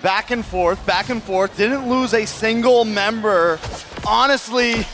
back and forth, didn't lose a single member. Honestly,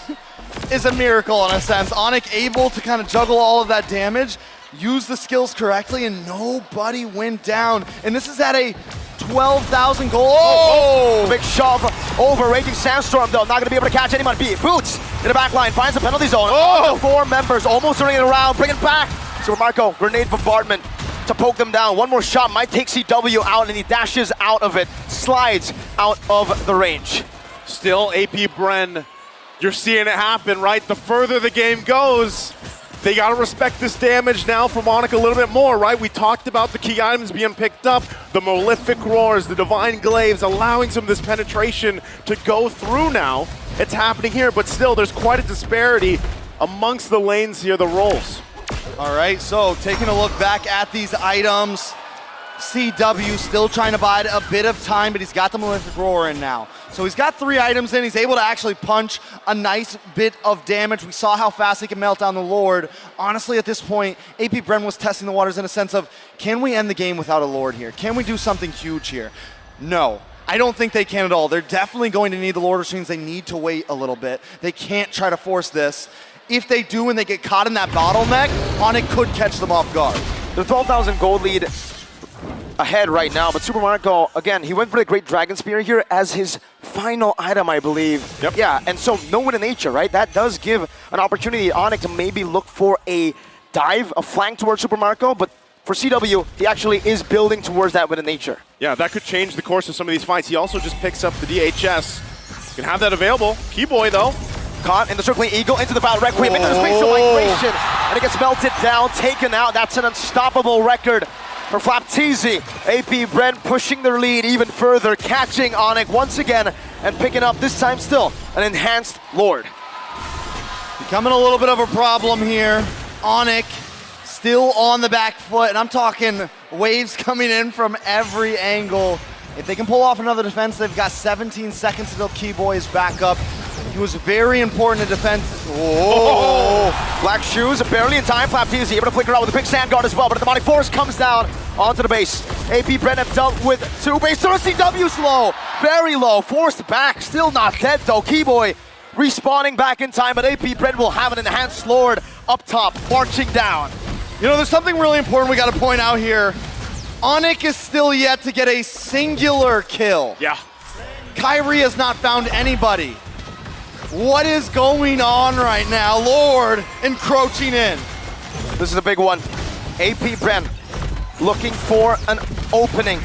is a miracle in a sense. Onic able to kind of juggle all of that damage, use the skills correctly, and nobody went down. And this is at a 12,000 goal. Oh! Big shove over Raging Sandstorm, though. Not going to be able to catch anyone. Boots in the back line, finds the penalty zone. Oh! 4 members almost turning it around, bring it back. So Marco, grenade bombardment to poke them down. One more shot might take CW out, and he dashes out of it, slides out of the range. Still, AP Bren, you're seeing it happen, right? The further the game goes, they gotta respect this damage now from Onic a little bit more, right? We talked about the key items being picked up, the Malefic Roars, the Divine Glaives, allowing some of this penetration to go through now. It's happening here, but still, there's quite a disparity amongst the lanes here, the roles. All right, so taking a look back at these items, CW still trying to bide a bit of time, but he's got the Malefic Roar in now. So he's got 3 items in. He's able to actually punch a nice bit of damage. We saw how fast he can melt down the Lord. Honestly, at this point, AP Bren was testing the waters in a sense of, can we end the game without a Lord here? Can we do something huge here? No. I don't think they can at all. They're definitely going to need the Lord, which means they need to wait a little bit. They can't try to force this. If they do and they get caught in that bottleneck, Onic could catch them off guard. The 12,000 gold lead ahead right now, but Super Marco, again, he went for the Great Dragon Spear here as his final item, I believe. Yep. Yeah, and so no win in nature, right? That does give an opportunity to Onic to maybe look for a dive, a flank towards Super Marco, but for CW, he actually is building towards that win in nature. Yeah, that could change the course of some of these fights. He also just picks up the DHS. Can have that available. Kiboy, though. Caught in the circling eagle, into the Val Requiem, into the space of migration, and it gets melted down, taken out. That's an unstoppable record for Flapteezy. AP Bren pushing their lead even further, catching Onic once again, and picking up, this time still, an enhanced Lord. Becoming a little bit of a problem here. Onic still on the back foot, and I'm talking waves coming in from every angle. If they can pull off another defense, they've got 17 seconds until Kiboy is back up. He was very important in defense. Oh! Black Shoes barely in time. Flapteezy able to flicker out with a big sand guard as well, but the demonic force comes down onto the base. AP Bren have dealt with 2 base. CW's low, very low, forced back, still not dead though. Kiboy respawning back in time, but AP Bren will have an enhanced Lord up top, marching down. You know, there's something really important we got to point out here. Onic is still yet to get a singular kill. Yeah. Kyrie has not found anybody. What is going on right now? Lord encroaching in. This is a big one. AP Bren looking for an opening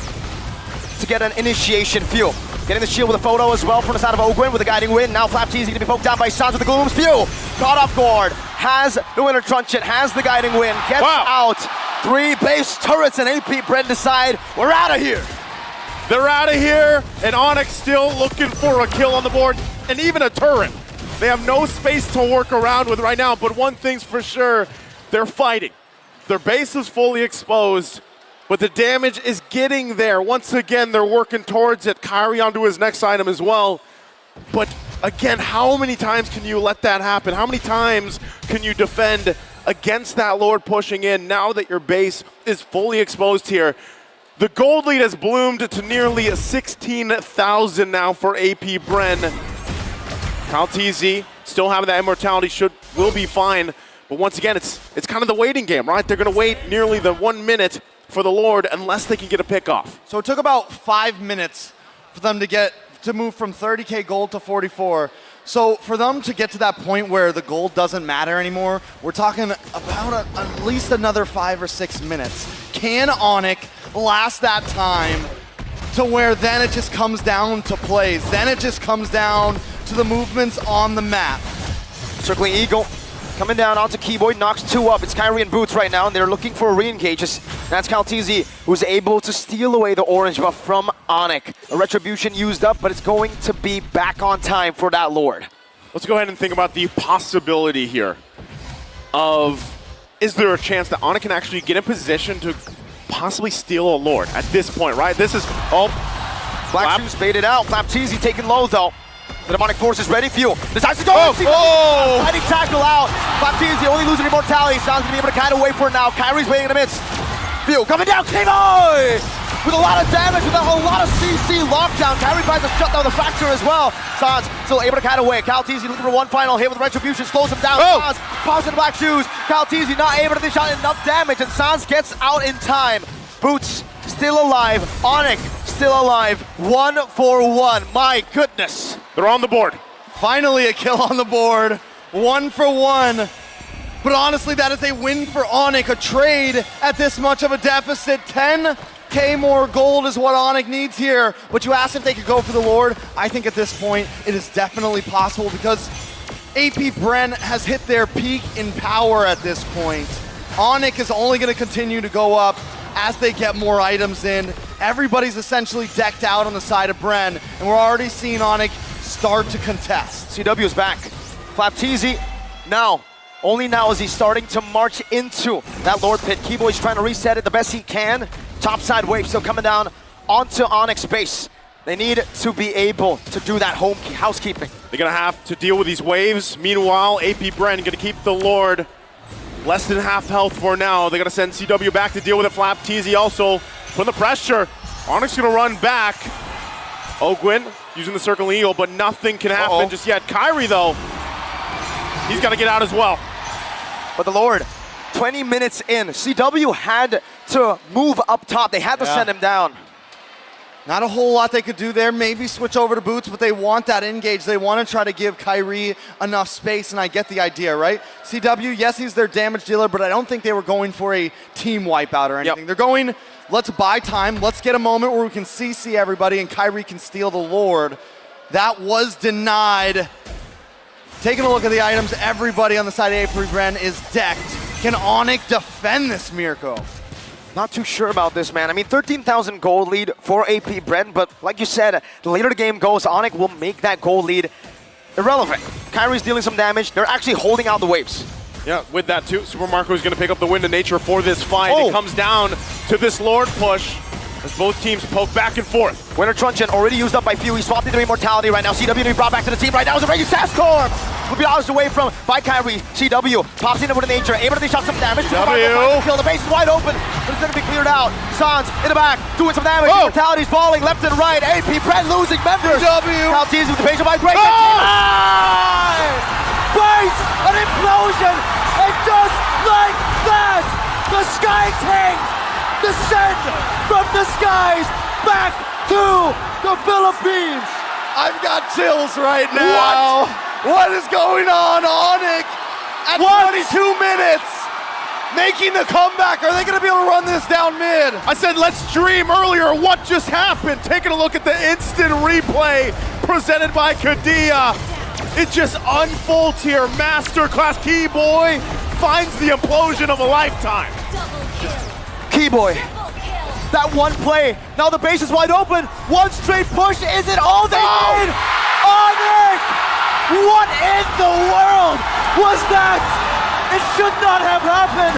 to get an initiation fuel. Getting the shield with a photo as well from the side of Ogwin with a guiding wind. Now Flapteezy going to be poked down by Sons of the Gloom's Fuel. Caught off guard. Has the Winter Truncheon. Has the guiding wind. Gets out. 3 base turrets and AP Bren decide we're out of here. They're out of here, and Onic still looking for a kill on the board, and even a turret. They have no space to work around with right now, but one thing's for sure, they're fighting. Their base is fully exposed, but the damage is getting there. Once again, they're working towards it. Kyrie onto his next item as well. But again, how many times can you let that happen? How many times can you defend against that Lord pushing in now that your base is fully exposed here? The gold lead has bloomed to nearly 16,000 now for AP Bren. Flapteezy still having that immortality, will be fine. But once again, it's kind of the waiting game, right? They're going to wait nearly the 1 minute for the Lord unless they can get a pick off. So it took about 5 minutes for them to move from 30K gold to 44. So for them to get to that point where the gold doesn't matter anymore, we're talking about at least another 5 or 6 minutes. Can Onic last that time to where then it just comes down to plays? Then it just comes down to the movements on the map. Circling Eagle coming down onto Kiboy, knocks 2 up. It's Kyrie and Boots right now, and they're looking for a re-engage. That's Flapteezy, who's able to steal away the orange buff from Onic. A retribution used up, but it's going to be back on time for that Lord. Let's go ahead and think about the possibility here of, is there a chance that Onic can actually get in position to possibly steal a Lord at this point, right? This is, Black Shoes baited out. Flapteezy taken low though. The demonic force is ready. Fuel decides to go. Fighting tackle out. Flapteezy only losing immortality. Sounds gonna be able to kite away for it now. Kyrie's waiting in the midst. Fuel coming down. Kiboy with a lot of damage, with a lot of CC lockdown. Kyrie tries to shut down the Fracture as well. Sans still able to cut away. Calteezy looking for one final hit with Retribution, slows him down. Oh. Sans pops in the black shoes. Calteezy not able to dish out enough damage, and Sans gets out in time. Boots still alive. Onic still alive. 1 for 1. My goodness. They're on the board. Finally a kill on the board. 1 for 1. But honestly, that is a win for Onic. A trade at this much of a deficit. 10K more gold is what Onic needs here. But you asked if they could go for the Lord. I think at this point, it is definitely possible because AP Bren has hit their peak in power at this point. Onic is only going to continue to go up as they get more items in. Everybody's essentially decked out on the side of Bren, and we're already seeing Onic start to contest. CW is back. Flapteezy now. Only now is he starting to march into that Lord Pit. Kiboy's trying to reset it the best he can. Topside wave still coming down onto Onyx base. They need to be able to do that housekeeping. They're going to have to deal with these waves. Meanwhile, AP Bren going to keep the Lord less than half health for now. They're going to send CW back to deal with it. Flapteezy also putting the pressure. Onyx going to run back. Ogwin using the Circle Eagle, but nothing can happen just yet. Kyrie, though, he's got to get out as well. But the Lord, 20 minutes in, CW had to move up top. They had to send him down. Not a whole lot they could do there. Maybe switch over to Boots, but they want that engage. They want to try to give Kyrie enough space, and I get the idea, right? CW, yes, he's their damage dealer, but I don't think they were going for a team wipeout or anything. They're going, let's buy time. Let's get a moment where we can CC everybody and Kyrie can steal the Lord. That was denied. Taking a look at the items, everybody on the side of AP Bren is decked. Can Onic defend this Mirko? Not too sure about this, man. I mean, 13,000 gold lead for AP Bren, but like you said, the later the game goes, Onic will make that gold lead irrelevant. Kyrie's dealing some damage. They're actually holding out the waves. Yeah, with that too, Super Marco is going to pick up the win to nature for this fight. It comes down to this Lord push as both teams poke back and forth. Winter Truncheon already used up by few. He swapped into Immortality right now. CW to be brought back to the team right now is a Raging Sandstorm. Will be dodged away from by Kyrie. CW pops into the nature, able to shot some damage. Kill. The base is wide open, but it's going to be cleared out. Sans in the back, doing some damage. Immortality's falling left and right. AP Bren losing members. Calteezy with the patient by break. Face an implosion, and just like that, the Sky Kings descend from the skies back to the Philippines. I've got chills right now. What is going on, Onic? At 22 minutes, making the comeback. Are they going to be able to run this down mid? I said let's dream earlier. What just happened? Taking a look at the instant replay presented by Kadia. It just unfolds here. Masterclass. Kiboy finds the implosion of a lifetime. Kiboy, that one play. Now the base is wide open. One straight push. Is it all they need? Onic! What in the world was that? It should not have happened.